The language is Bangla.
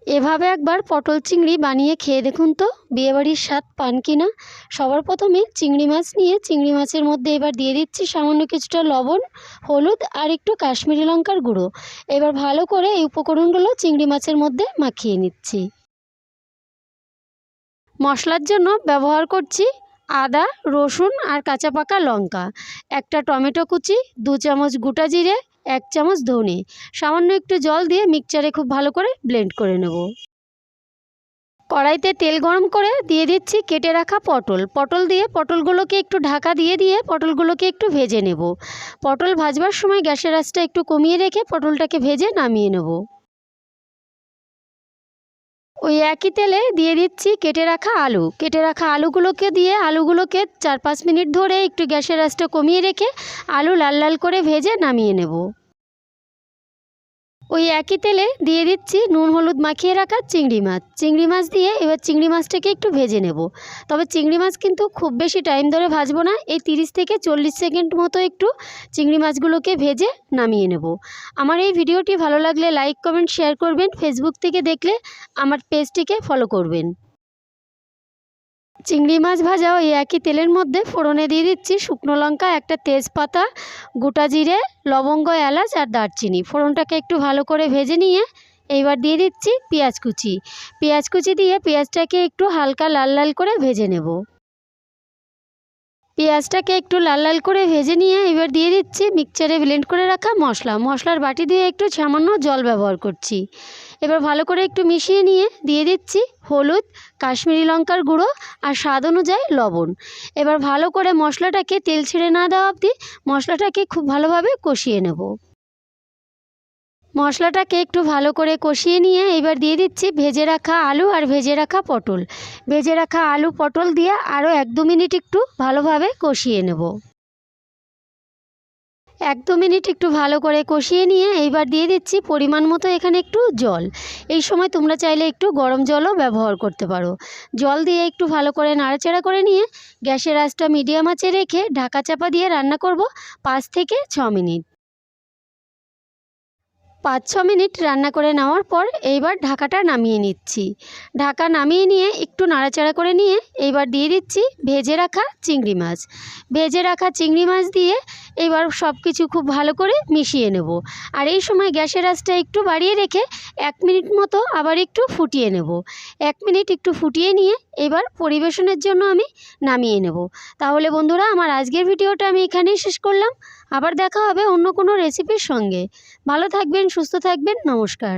এভাবে একবার পটল চিংড়ি বানিয়ে খেয়ে দেখুন তো বিয়েবাড়ির স্বাদ পান কিনা। সবার প্রথমে চিংড়ি মাছ নিয়ে চিংড়ি মাছের মধ্যে এবার দিয়ে দিচ্ছি সামান্য কিছুটা লবণ, হলুদ আর একটু কাশ্মীরি লঙ্কার গুঁড়ো। এবার ভালো করে এই উপকরণগুলো চিংড়ি মাছের মধ্যে মাখিয়ে নিচ্ছি। মশলার জন্য ব্যবহার করছি আদা, রসুন আর কাঁচা পাকা লঙ্কা, একটা টমেটো কুচি, 2 চামচ গোটা জিরে, 1 চামচ ধনে, সামান্য একটু জল দিয়ে মিক্সচারে খুব ভালো করে ব্লেন্ড করে নেব। কড়াইতে তেল গরম করে দিয়ে দিচ্ছি কেটে রাখা পটল দিয়ে পটলগুলোকে একটু ঢাকা দিয়ে পটলগুলোকে একটু ভেজে নেব। পটল ভাজবার সময় গ্যাসের আঁচটা একটু কমিয়ে রেখে পটলটাকে ভেজে নামিয়ে নেব। ওই একই তেলে দিয়ে দিচ্ছি কেটে রাখা আলুগুলোকে দিয়ে আলুগুলোকে 4-5 মিনিট ধরে একটু গ্যাসের আঁচটা কমিয়ে রেখে আলু লাল লাল করে ভেজে নামিয়ে নেব। ওই একই তেলে দিয়ে দিচ্ছি নুন হলুদ মাখিয়ে রাখা চিংড়ি মাছ দিয়ে এবার চিংড়ি মাছটাকে একটু ভেজে নেব। তবে চিংড়ি মাছ কিন্তু খুব বেশি টাইম ধরে ভাজবো না, এই 30 থেকে 40 সেকেন্ড মতো একটু চিংড়ি মাছগুলোকে ভেজে নামিয়ে নেব। আমার এই ভিডিওটি ভালো লাগলে লাইক কমেন্ট শেয়ার করবেন, ফেসবুক থেকে দেখলে আমার পেজটিকে ফলো করবেন। চিংড়ি মাছ ভাজা ওই একই তেলের মধ্যে ফোড়নে দিয়ে দিচ্ছি শুকনো লঙ্কা, একটা তেজপাতা, গোটা জিরে, লবঙ্গ, এলাচ আর দারচিনি। ফোড়নটাকে একটু ভালো করে ভেজে নিয়ে এইবার দিয়ে দিচ্ছি পেঁয়াজ কুচি দিয়ে পেঁয়াজটাকে একটু হালকা লাল লাল করে ভেজে নেব। পেঁয়াজটাকে একটু লাল লাল করে ভেজে নিয়ে এবার দিয়ে দিচ্ছি মিক্সচারে ব্লেন্ড করে রাখা মশলার বাটি দিয়ে একটু সামান্য জল ব্যবহার করছি। এবার ভালো করে একটু মিশিয়ে নিয়ে দিয়ে দিচ্ছি হলুদ, কাশ্মীরি লঙ্কার গুঁড়ো আর স্বাদ অনুযায়ী লবণ। এবার ভালো করে মশলাটাকে তেল ছেড়ে না দেওয়া অবধি মশলাটাকে খুব ভালোভাবে কষিয়ে নেব। মশলাটাকে একটু ভালো করে কষিয়ে নিয়ে এবার দিয়ে দিচ্ছি ভেজে রাখা আলু আর ভেজে রাখা আলু পটল দিয়ে আরও 1-2 মিনিট একটু ভালোভাবে কষিয়ে নেব। 1-2 মিনিট একটু ভালো করে কষিয়ে নিয়ে এইবার দিয়ে দিচ্ছি পরিমাণ মতো এখানে একটু জল। এই সময় তোমরা চাইলে একটু গরম জলও ব্যবহার করতে পারো। জল দিয়ে একটু ভালো করে নাড়াচাড়া করে নিয়ে গ্যাসের আঁচটা মিডিয়াম আঁচে রেখে ঢাকা চাপা দিয়ে রান্না করব 5 থেকে 6 মিনিট। 5-6 মিনিট রান্না করে নেওয়ার পর এইবার ঢাকাটা নামিয়ে নিচ্ছি। ঢাকা নামিয়ে নিয়ে একটু নাড়াচাড়া করে নিয়ে এইবার দিয়ে দিচ্ছি ভেজে রাখা চিংড়ি মাছ দিয়ে এবার সব কিছু খুব ভালো করে মিশিয়ে নেব। আর এই সময় গ্যাসের আঁচটা একটু বাড়িয়ে রেখে 1 মিনিট মতো আবার একটু ফুটিয়ে নেব। 1 মিনিট একটু ফুটিয়ে নিয়ে এবার পরিবেশনের জন্য আমি নামিয়ে নেব। তাহলে বন্ধুরা, আমার আজকের ভিডিওটা আমি এখানেই শেষ করলাম। আবার দেখা হবে অন্য কোনো রেসিপির সঙ্গে। ভালো থাকবেন, সুস্থ থাকবেন, নমস্কার।